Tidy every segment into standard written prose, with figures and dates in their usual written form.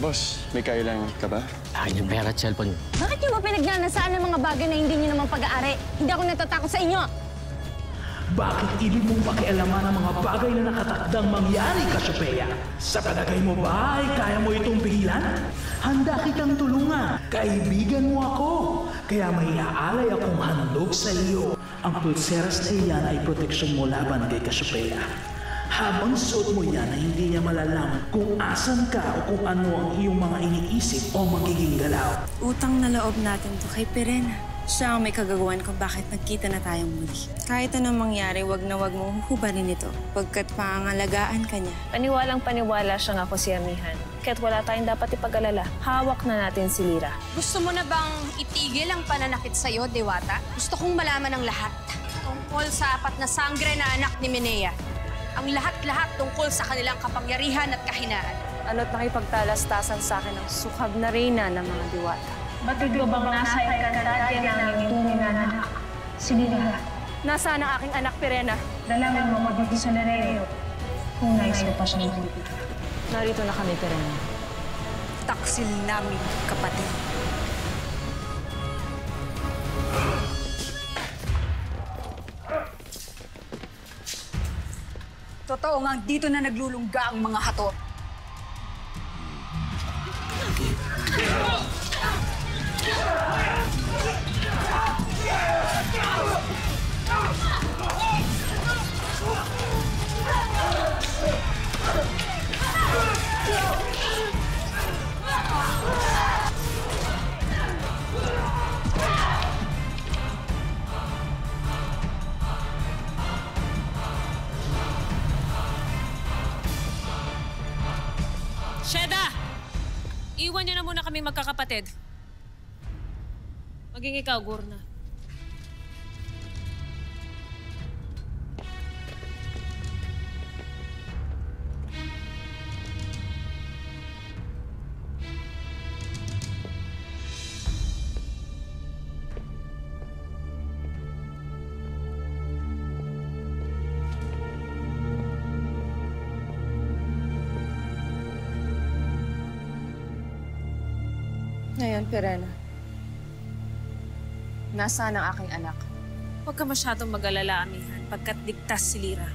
Boss, may kailangan ka ba? Akin yung pera at cellphone. Bakit niyo ba pinagnanasaan ng mga bagay na hindi niyo naman pag-aari? Hindi ako natatakot sa inyo! Bakit ibig mong pakialaman ang mga bagay na nakatakdang mangyari, Cassiopeia? Sa palagay mo ba ay kaya mo itong pigilan? Handa kitang tulungan. Kaibigan mo ako. Kaya may aalay akong handog sa iyo. Ang pulseras na iyan ay proteksyon mo laban kay Cassiopeia. Habang suot mo yan ay hindi niya malalaman kung asan ka o kung ano ang iyong mga iniisip o magiging galaw. Utang na loob natin to kay Perena. Siya ang may kagagawan kung bakit nagkita na tayong muli. Kahit anong mangyari, wag na wag mong huhubarin ito pagkat pangangalagaan ka niya. Paniwalang-paniwala siyang ako si Amihan. Kaya't wala tayong dapat ipag-alala. Hawak na natin si Lyra. Gusto mo na bang itigil ang pananakit sa'yo, Dewata? Gusto kong malaman ang lahat tungkol sa apat na sangre na anak ni Minea. Ang lahat-lahat tungkol sa kanilang kapangyarihan at kahinaan. Ano't nakipagtalastasan sa akin ang sukhab na reyna ng mga diwata. Batid ko bang nasa Encantadia ng iyong tunay na anak? Si Lyra. Nasaan ang aking anak, Perena? Dalawin mo ko dito sa Nereo. Kung nais mo pa siyang magbibig. Narito na kami, Perena. Taksil namin, kapatid. Totoo nga, dito na naglulungga ang mga hator. Sheda! Iwan niyo na muna kami magkakapatid. Maging ikaw, Gurna. Ngayon, Perena, nasaan ang aking anak? Huwag ka masyadong mag-alala, Amihan, pagkat ligtas si Lyra.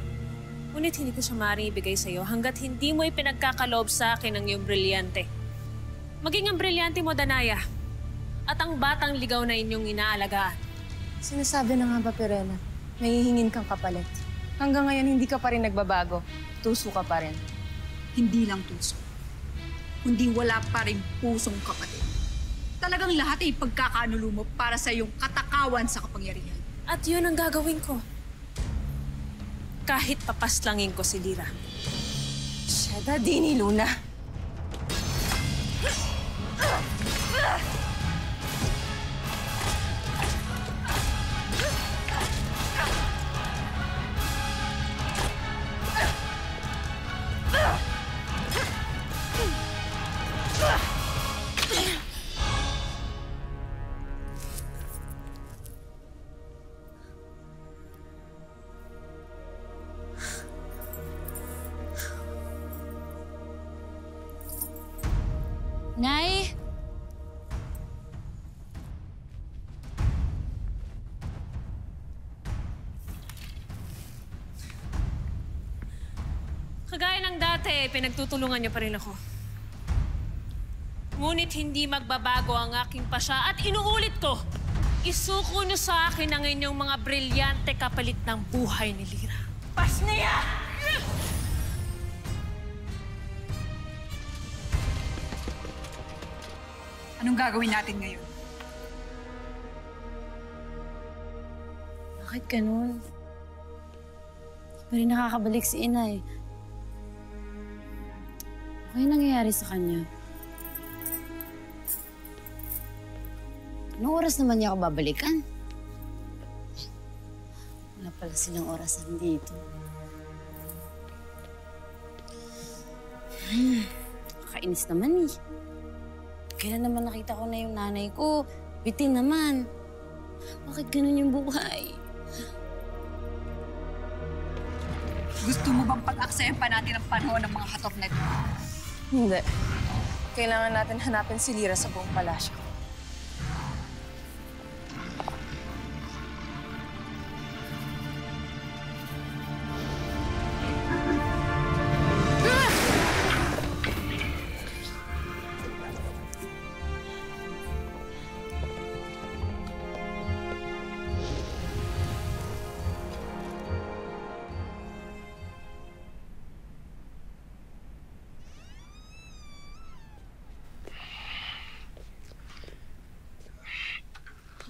Ngunit hindi ko siya maaaring ibigay sa'yo hanggat hindi mo ipinagkakaloob sa akin ang iyong brilyante. Maging ang brilyante mo, Danaya, at ang batang ligaw na inyong inaalagaan. Sinasabi na nga ba, Perena, nahihingin kang kapalit. Hanggang ngayon, hindi ka pa rin nagbabago. Tuso ka pa rin. Hindi lang tuso, kundi wala pa rin pusong kapatid. Talagang lahat ay pagkakanulo mo para sa iyong katakawan sa kapangyarihan. At yun ang gagawin ko. Kahit papaslangin ko si Lyra. Sheda, di ni Luna. Nay! Kagaya ng dati, pinagtutulungan niyo pa rin ako. Ngunit hindi magbabago ang aking pasya at inuulit ko, isuko niyo sa akin ang inyong mga brilyante kapalit ng buhay ni Lyra. Pasniya! Anong gagawin natin ngayon? Bakit ganun? Hindi pa rin nakakabalik si Inay. Ano kaya nangyayari sa kanya? Anong oras naman niya ako babalikan? Wala pala silang orasan dito. Kakainis naman eh. Kailan naman nakita ko na yung nanay ko, bitin naman. Bakit ganun yung buhay? Gusto mo bang pag-aksayan pa natin ang panahon ng mga hatok na ito? Hindi. Kailangan natin hanapin si Lira sa buong palasyo.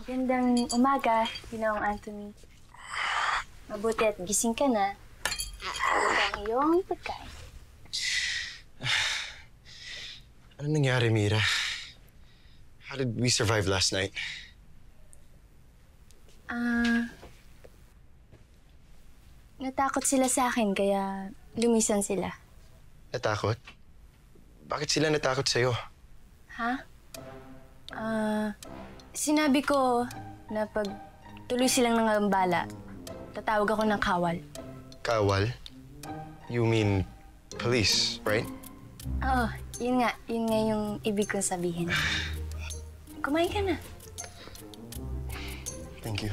Magandang umaga, Ginoong Anthony. Mabuti at gising ka na. Ito ang iyong pagkain. Ano nangyari, Mira? How did we survive last night? Natakot sila sa akin kaya lumisan sila. Natakot? Bakit sila natakot sa'yo? Ha? Sinabi ko na pag tuloy silang nangangambala, tatawag ako ng kawal. Kawal? You mean police, right? Oo, yun nga yung ibig kong sabihin. Kumain ka na. Thank you.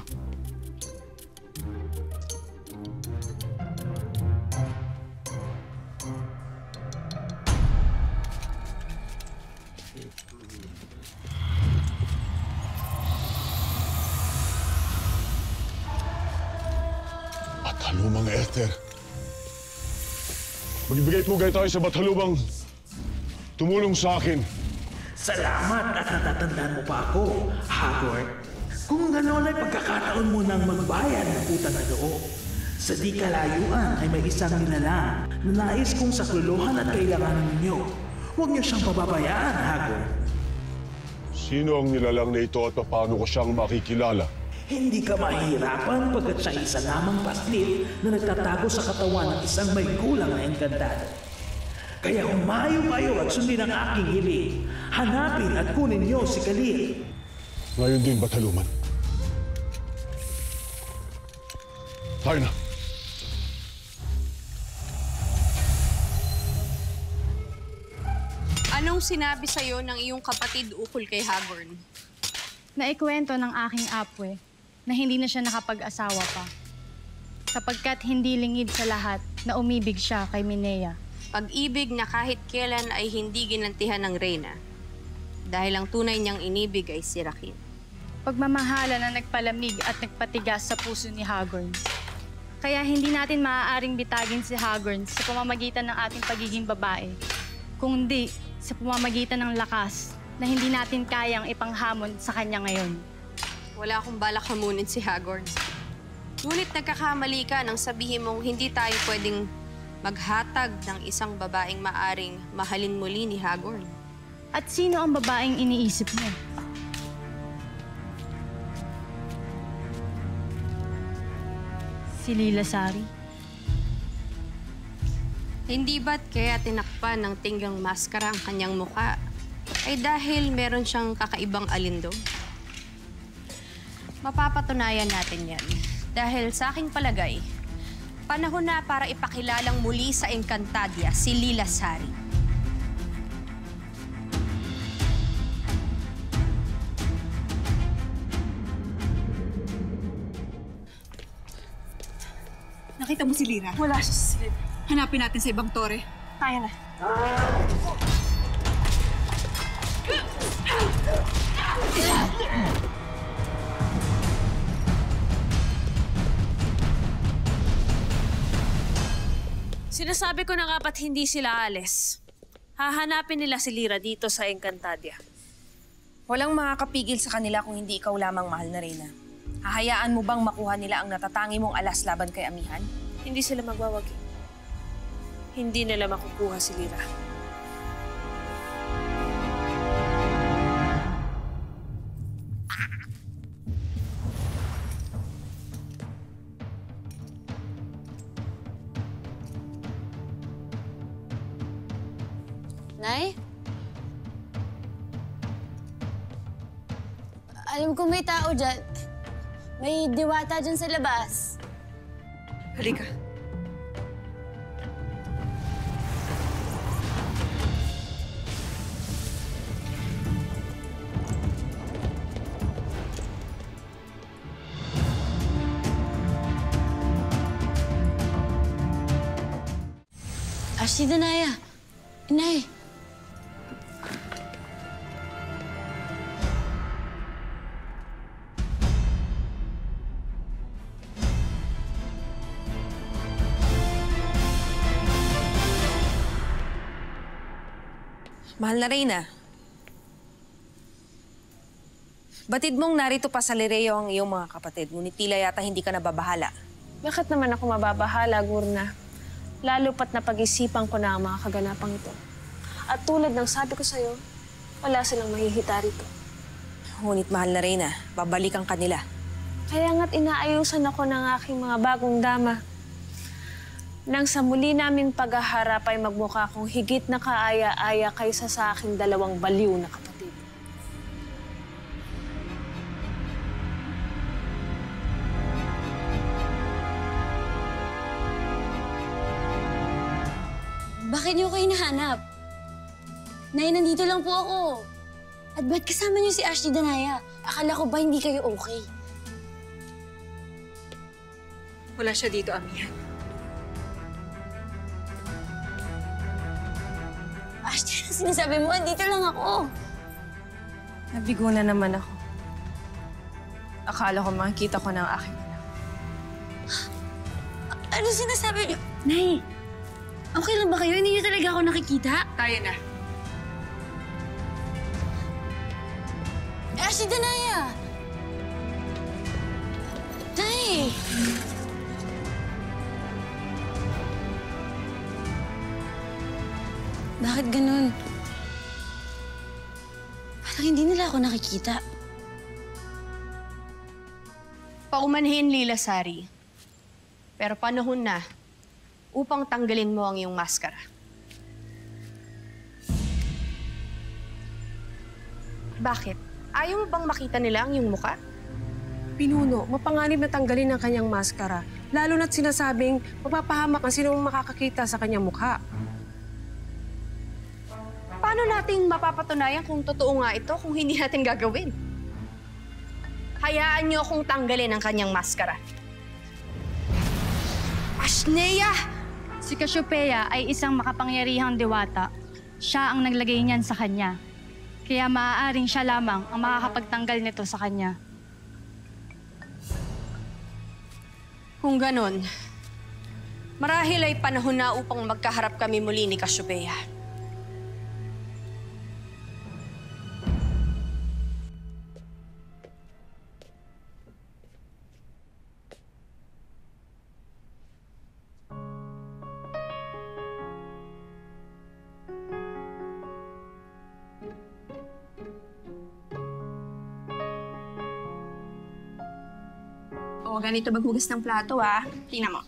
Batalumang Esther. Magbigay po kayo tayo sa batalumang tumulong sa akin. Salamat at natatandaan mo pa ako, Hagort. Kung gano'n ay pagkakataon mo nang magbayad ng utang na loob. Sa di kalayuan ay may isang nilalang na nais kong saklolohan at kailangan ninyo. Huwag niyo siyang pababayaan, Hagort. Sino ang nilalang na ito at paano ko siyang makikilala? Hindi ka mahihirapan pagkat siya isa lamang paslit na nagtatago sa katawan ng isang may kulang na engkantado. Kaya humayo kayo at sundin ang aking hiling. Hanapin at kunin niyo si Kalir. Ngayon din, Bataluman. Tayo na. Anong sinabi sa'yo ng iyong kapatid ukol kay Hagorn? Naikwento ng aking apwe na hindi na siya nakapag-asawa pa. Sapagkat hindi lingid sa lahat na umibig siya kay Minea. Pag-ibig na kahit kailan ay hindi ginantihan ng reyna. Dahil ang tunay niyang inibig ay si Raquel. Pagmamahala na nagpalamig at nagpatigas sa puso ni Hagorn. Kaya hindi natin maaaring bitagin si Hagorn sa pamamagitan ng ating pagiging babae. Kundi sa pamamagitan ng lakas na hindi natin kayang ipanghamon sa kanya ngayon. Wala akong balak hamunin si Hagorn. Ngunit nagkakamali ka nang sabihin mong hindi tayo pwedeng maghatag ng isang babaeng maaring mahalin muli ni Hagorn. At sino ang babaeng iniisip mo? Si Lila Sari. Hindi ba't kaya tinakpan ng tinggang maskara ang kanyang muka ay dahil meron siyang kakaibang alindog? Mapapatunayan natin yan. Dahil sa aking palagay, panahon na para ipakilalang muli sa Encantadia si Lila Sari. Nakita mo si Lira? Wala siya sa silid. Hanapin natin sa ibang tore. Kaya na. Sinasabi ko na nga ba't hindi sila alis. Hahanapin nila si Lira dito sa Encantadia. Walang makakapigil sa kanila kung hindi ikaw lamang, mahal na Reyna. Hahayaan mo bang makuha nila ang natatangi mong alas laban kay Amihan? Hindi sila magwawagi. Hindi nila makukuha si Lira. Nay? Alam ko may tao dyan. May diwata dyan sa labas. Halika. Ashley Danaya! Inay! Mahal na Reyna. Batid mong narito pa sa Lireo ang iyong mga kapatid, ngunit tila yata hindi ka nababahala. Bakit naman ako mababahala, Gurna? Lalo pat napag-isipan ko na ang mga kaganapang ito. At tulad ng sabi ko sa'yo, wala silang mahihita rito. Ngunit mahal na Reyna, babalikan ka nila. Kaya nga't inaayusan ako ng aking mga bagong dama. Nang sa muli naming paghaharap ay magmukha akong higit na kaaya-aya kaysa sa aking dalawang baliw na kapatid. Bakit niyo ko hinahanap? Nay, nandito lang po ako. At ba't kasama niyo si Ashley Danaya? Akala ko ba hindi kayo okay? Wala siya dito, Amihan. Ashley, ano sinasabi mo? Andito lang ako. Nabigo na naman ako. Akala ko makikita ko ng aking anak. Ano sinasabi niyo? Nay, okay lang ba kayo? Hindi niyo talaga ako nakikita? Tayo na. Ashley Danaya! Nay! Bakit ganun? Parang hindi nila ako nakikita. Paumanhin, Lila Sari. Pero panahon na upang tanggalin mo ang iyong maskara. Bakit? Ayaw mo bang makita nila ang iyong muka? Pinuno, mapanganib na tanggalin ang kanyang maskara. Lalo na't sinasabing mapapahamak ang sinong makakakita sa kanyang mukha. Paano nating mapapatunayan kung totoo nga ito kung hindi natin gagawin? Hayaan niyo akong tanggalin ang kanyang maskara. Ashnea! Si Cassiopeia ay isang makapangyarihang diwata. Siya ang naglagay niyan sa kanya. Kaya maaaring siya lamang ang makakapagtanggal nito sa kanya. Kung ganon, marahil ay panahon na upang magkaharap kami muli ni Cassiopeia. O, ganito maghugas ng plato, ah. Tingnan mo.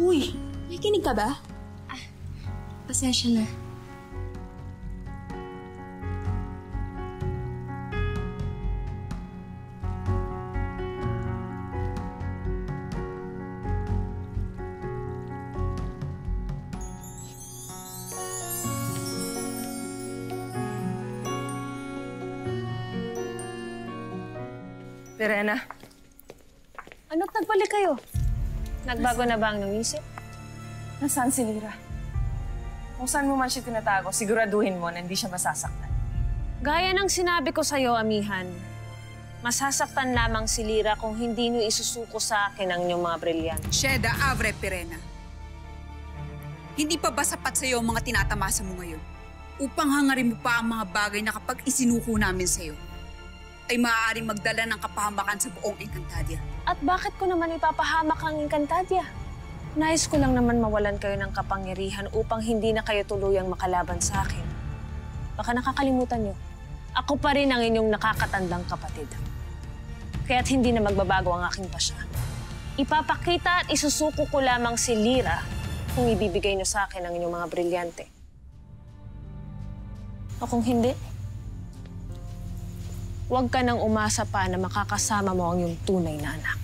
Uy, nakikinig ka ba? Pasensya na. Verena. Ano't nagbalik kayo? Nagbago na ba ang iyong isip? Nasaan si Lira? Kung saan mo man siya tinatago, siguraduhin mo na hindi siya masasaktan. Gaya ng sinabi ko sa'yo, Amihan, masasaktan lamang si Lira kung hindi niyo isusuko sa akin ang inyong mga brilyante. Sheda Avre Perena. Hindi pa ba sapat sa'yo ang mga tinatamasa mo ngayon? Upang hangarin mo pa ang mga bagay na kapag isinuko namin sa'yo, ay maaaring magdala ng kapahamakan sa buong Encantadia. At bakit ko naman ipapahamak ang Encantadia? Nais ko lang naman mawalan kayo ng kapangyarihan upang hindi na kayo tuluyang makalaban sa akin. Baka nakakalimutan nyo, ako pa rin ang inyong nakakatandang kapatid. Kaya't hindi na magbabago ang aking pasya. Ipapakita at isusuko ko lamang si Lira kung ibibigay nyo sa akin ang inyong mga brilyante. O kung hindi, huwag ka nang umasa pa na makakasama mo ang iyong tunay na anak.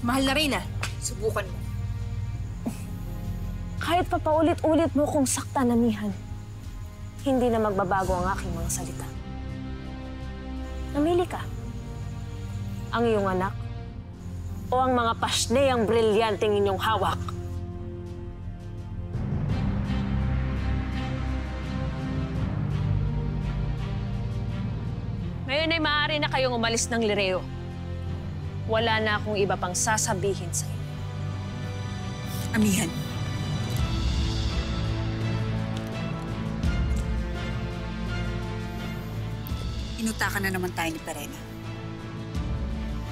Mahal na Reyna, subukan mo. Kahit pa paulit-ulit mo kong saktan, Amihan, hindi na magbabago ang aking mga salita. Namili ka. Ang iyong anak o ang mga pasneyang brilyanteng inyong hawak. Ngayon ay maaari na kayong umalis ng Lireo. Wala na akong iba pang sasabihin sa inyo. Amihan. Inutakan na naman tayo ni Perena.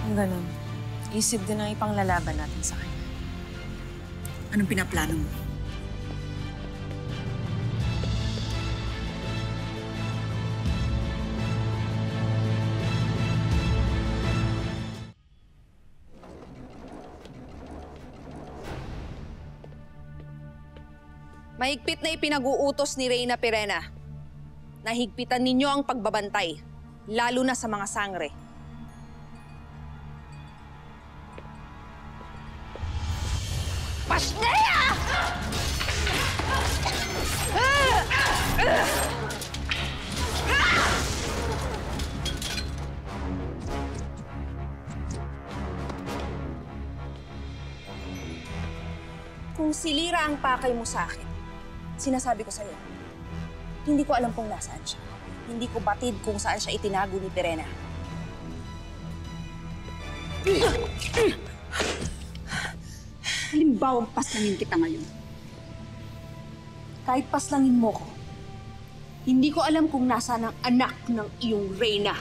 Ang ganun. Isip din ang ipanglalaban natin sa kanya. Anong pinaplano mo? Mahigpit na ipinag-uutos ni Reyna Perena. Nahigpitan ninyo ang pagbabantay, lalo na sa mga sangre. Pasneya! Kung si Lira ang pakay mo sa akin, sinasabi ko sa'yo, hindi ko alam kung nasaan siya. Hindi ko batid kung saan siya itinago ni Perena. Halimbawang paslangin kita ngayon. Kahit paslangin mo ko, hindi ko alam kung nasaan ang anak ng iyong Reyna.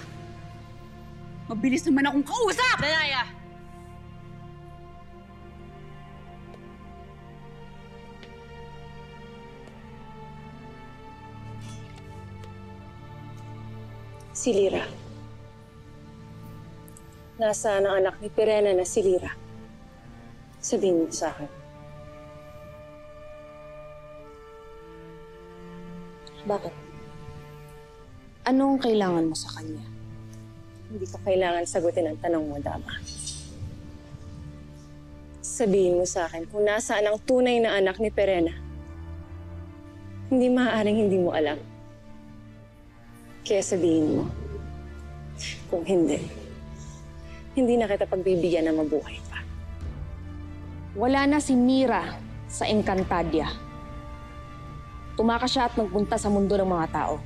Mabilis naman akong kausap! Danaya! Si Lira. Nasaan ang anak ni Perena na si Lira? Sabihin mo sa akin. Bakit? Anong kailangan mo sa kanya? Hindi ko kailangan sagutin ang tanong mo, Dama. Sabihin mo sa akin kung nasaan ang tunay na anak ni Perena. Hindi maaaring hindi mo alam. Kaya sabihin mo, kung hindi, hindi na kita pagbibigyan na mabuhay pa. Wala na si Mira sa Encantadia. Tumakas siya at nagpunta sa mundo ng mga tao.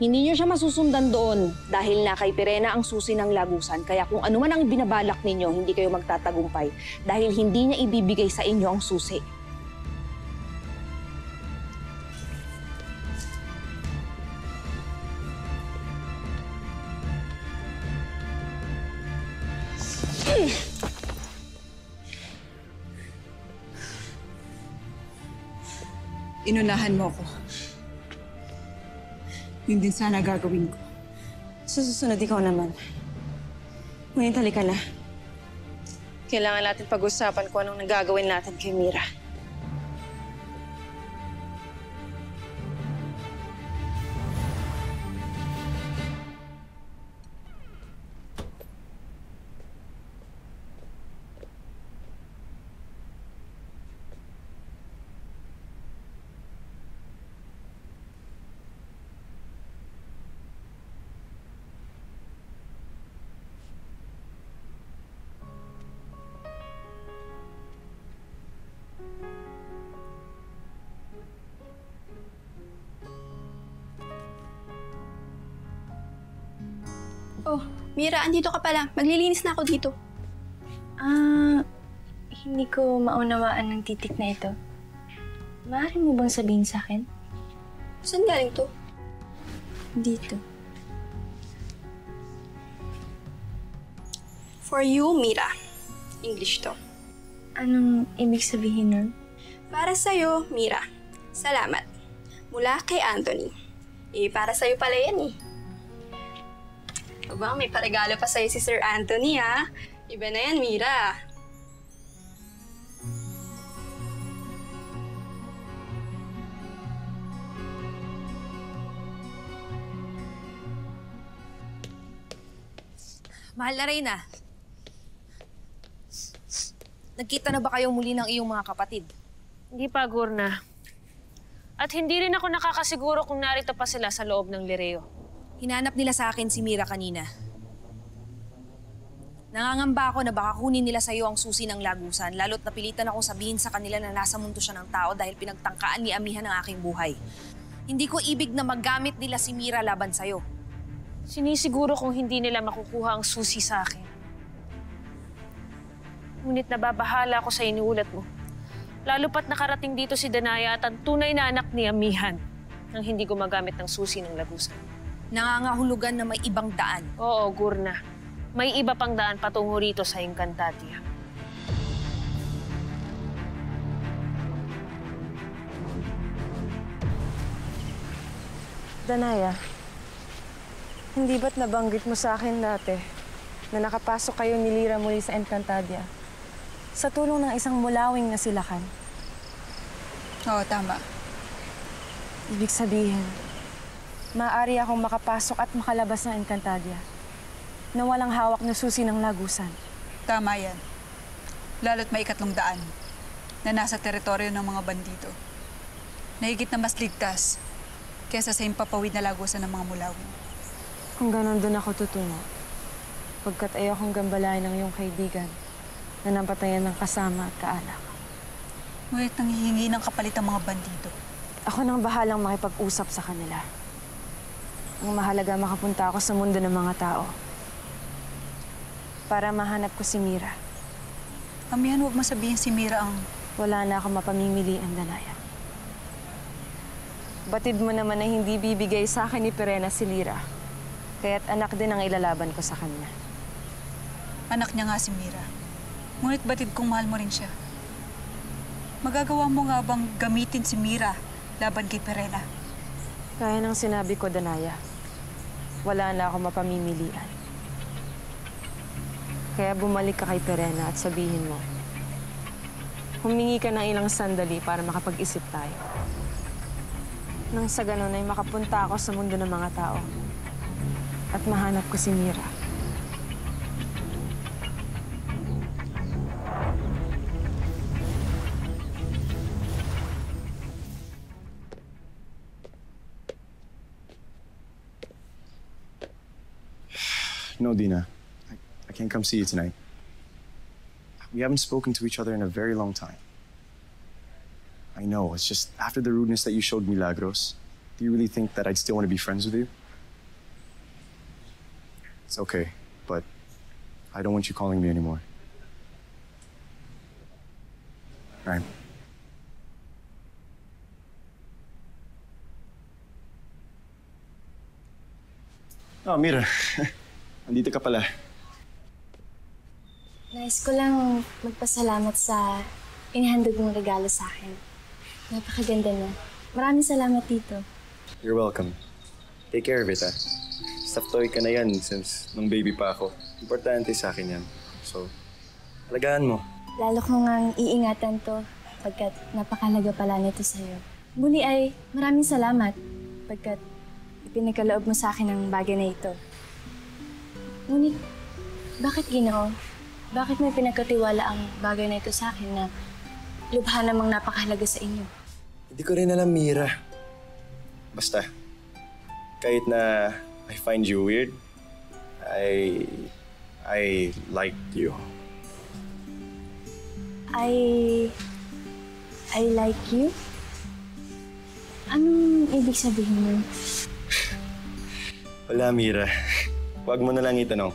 Hindi niyo siya masusundan doon dahil na kay Perena ang susi ng lagusan. Kaya kung ano man ang binabalak ninyo, hindi kayo magtatagumpay dahil hindi niya ibibigay sa inyo ang susi. Inunahan mo ko. Yun din sana gagawin ko. Sa susunod, ikaw naman. Ngayon, halika na. Kailangan natin pag-usapan kung anong nagagawin natin kay Mira. Oh, Mira, andito ka pala. Maglilinis na ako dito. Hindi ko maunawaan ng titik na ito. Maaari mo bang sabihin sa akin? Saan galing to? Dito. For you, Mira. English to. Anong ibig sabihin nun? Para sa'yo, Mira. Salamat. Mula kay Anthony. Para sa'yo pala yan Aba, may paregalo pa sa'yo si Sir Anthony, ha? Iba na yan, Mira. Mahal na Reyna. Nagkita na ba kayo muli ng iyong mga kapatid? Hindi pa, Gurna. At hindi rin ako nakakasiguro kung narito pa sila sa loob ng Lireo. Hinanap nila sa akin si Mira kanina. Nangangamba ako na baka kunin nila sa'yo ang susi ng lagusan, lalo't napilitan akong sabihin sa kanila na nasa mundo siya ng tao dahil pinagtangkaan ni Amihan ang aking buhay. Hindi ko ibig na maggamit nila si Mira laban sa'yo. Sinisiguro kung hindi nila makukuha ang susi sa akin. Ngunit nababahala ako sa iniulat mo. Lalo pat nakarating dito si Danaya at ang tunay na anak ni Amihan nang hindi gumagamit ng susi ng lagusan. Nangangahulugan na may ibang daan. Oo, Gurna. May iba pang daan patungo rito sa Encantadia. Danaya, hindi ba't nabanggit mo sa akin dati na nakapasok kayo ni Lyra muli sa Encantadia sa tulong ng isang mulawing na si Lakan? Oo, tama. Ibig sabihin, maaari akong makapasok at makalabas ng Encantadia na walang hawak na susi ng lagusan. Tama yan. Lalo't may ikatlong daan na nasa teritoryo ng mga bandido. Nahigit na mas ligtas kesa sa impapawid na lagusan ng mga mulawin. Kung ganon doon ako tutungo, pagkat ayokong gambalain ng iyong kaibigan na napatayan ng kasama at kaanak. Ngunit nanghihingi ng kapalit ang mga bandido. Ako nang bahalang makipag-usap sa kanila. Ang mahalaga makapunta ako sa mundo ng mga tao para mahanap ko si Mira. Amihan, huwag masabihin si Mira ang... Wala na akong mapamimilian, Danaya. Batid mo naman na hindi bibigay sa akin ni Perena si Lyra. Kaya't anak din ang ilalaban ko sa kanya. Anak niya nga si Mira. Ngunit batid kung mahal mo rin siya. Magagawa mo nga bang gamitin si Mira laban kay Perena? Kaya nang sinabi ko, Danaya, wala na akong mapamimilian. Kaya bumalik ka kay Perena at sabihin mo, humingi ka ng ilang sandali para makapag-isip tayo. Nang sa ganun ay makapunta ako sa mundo ng mga tao at mahanap ko si Mira. No, Dina. I can't come see you tonight. We haven't spoken to each other in a very long time. I know, it's just after the rudeness that you showed Milagros, do you really think that I'd still want to be friends with you? It's okay, but I don't want you calling me anymore. All right. Oh, Mira. Andito ka pala. Nais ko lang magpasalamat sa inihandog mong regalo sa akin. Napakaganda niya. Maraming salamat dito. You're welcome. Take care of it, ah. Stuffed toy ka na yan since nung baby pa ako. Importante sa akin yan. So, alagaan mo. Lalo ko ngang iingatan to pagkat napakalaga pala nito sa'yo. Muli ay maraming salamat pagkat ipinagkaloob mo sa akin ang bagay na ito. Ngunit, bakit Ginoo? Bakit may pinagkatiwala ang bagay na ito sa akin na lubha namang napakahalaga sa inyo? Hindi ko rin alam, Mira. Basta, kahit na I find you weird, I like you. I like you? Anong ibig sabihin mo? Wala, Mira. Huwag mo na lang itanong.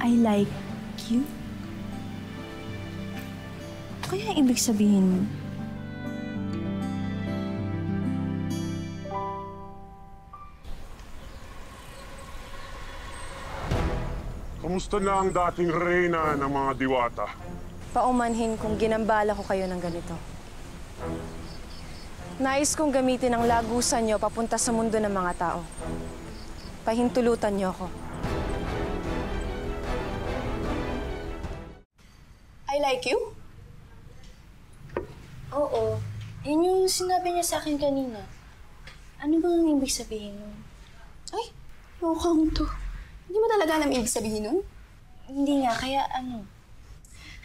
I like you? Kaya ibig sabihin mo? Kamusta na ang dating reyna ng mga diwata? paumanhin kung ginambala ko kayo ng ganito. Nais kong gamitin ang lagusan nyo papunta sa mundo ng mga tao. Pahintulutan nyo ako. I like you? Oo. Yun yung sinabi niya sa akin kanina. Ano bang ang ibig sabihin nun? Ay, mukhang to. Hindi mo talaga alam ibig sabihin nun? Hindi nga, kaya ano?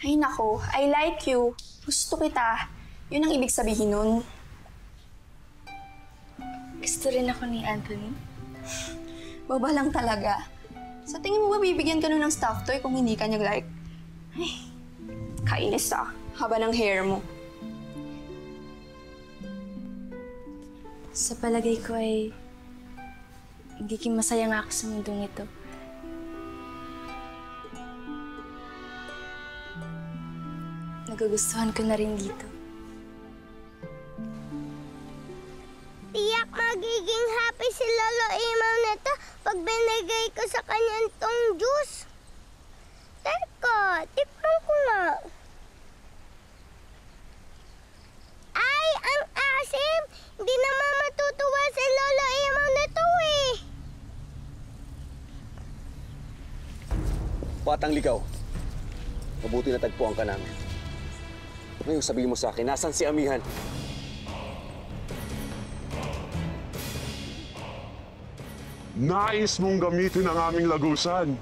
Ay nako, I like you. Gusto kita. Yun ang ibig sabihin nun. Gusto rin ako ni Anthony. Baba lang talaga. Sa tingin mo ba bibigyan ka nun ng stuffed toy kung hindi ka niya like? Ay, kainis ah. Haba ng hair mo. Sa palagay ko ay magiging masaya nga ako sa mundong ito. Nagugustuhan ko na rin dito. Tiyak magiging happy si Lolo Imaw nito pag binigay ko sa kanya tong juice. Teka, tikman ko nga. Ay, ang asim! Hindi naman matutuwa si Lolo Imaw nito eh. Batang ligaw, mabuti na tagpuan ka namin. Ngayon sabihin mo sa akin, nasan si Amihan? Nais mong gamitin ang aming lagusan.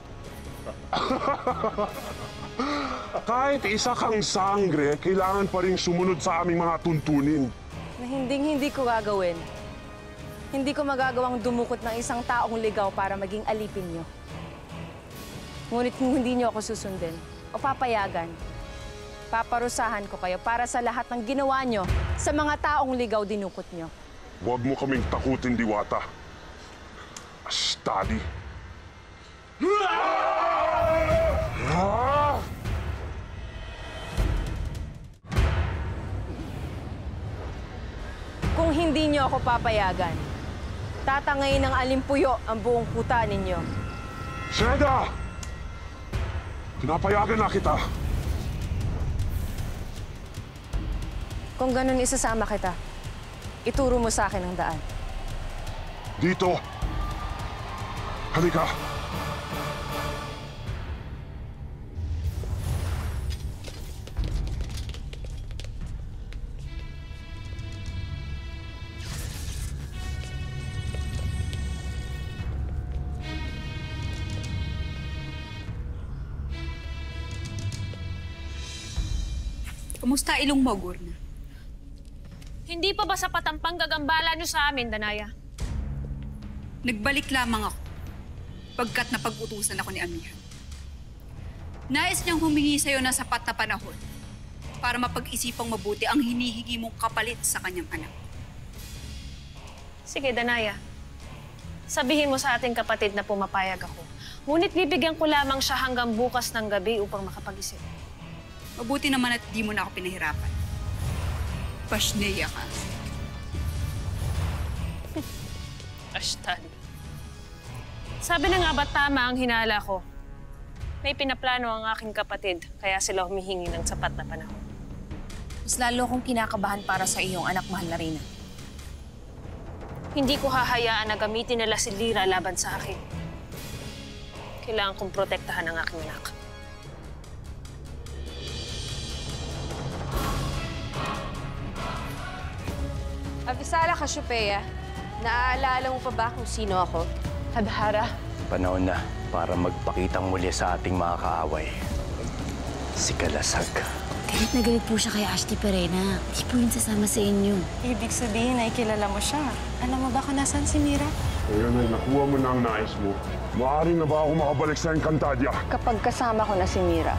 Kahit isa kang sangre, kailangan pa rin sumunod sa aming mga tuntunin. Na hindi ko gagawin. Hindi ko magagawang dumukot ng isang taong ligaw para maging alipin nyo. Ngunit kung hindi nyo ako susundin o papayagan, paparusahan ko kayo para sa lahat ng ginawa nyo sa mga taong ligaw dinukot nyo. Huwag mo kaming takutin, Diwata. Study. Kung hindi nyo ako papayagan, tatangayin ng alimpuyo ang buong kuta ninyo. Seda! Pinapayagan na kita. Kung ganun, isasama kita. Ituro mo sa akin ang daan. Dito. Halika. Kumusta ilong mo, Gurna? Hindi pa ba sapat ang panggagambala niyo sa amin, Danaya? Nagbalik lamang ako pagkat napag-utusan ako ni Amihan. Nais niyang humingi sa'yo ng sapat na panahon para mapag-isipang mabuti ang hinihigi mong kapalit sa kanyang anak. Sige, Danaya. Sabihin mo sa ating kapatid na pumapayag ako. Ngunit bibigyan ko lamang siya hanggang bukas ng gabi upang makapag-isip. Mabuti naman at di mo na ako pinahirapan. Pasneya ka. Ashtali. Sabi na nga ba tama ang hinala ko? May pinaplano ang aking kapatid, kaya sila humihingi ng sapat na panahon. Mas lalo akong kinakabahan para sa iyong anak, mahal na Reyna. Hindi ko hahayaan na gamitin nila si Lyra laban sa akin. Kailangan kong protektahan ang aking anak. Avisala Cassiopeia, naaalala mo pa ba kung sino ako? Hadhara. Panahon na para magpakitang muli sa ating mga kaaway. Si Kalasag. Galit na galit po siya kay Ashley Perena. Hindi po yun sasama sa inyo. Ibig sabihin ay kilala mo siya. Alam mo ba kung nasaan si Mira? Ngayon ay nakuha mo na ang nais mo. Maaari na ba ako makabalik sa Encantadia? Kapag kasama ko na si Mira.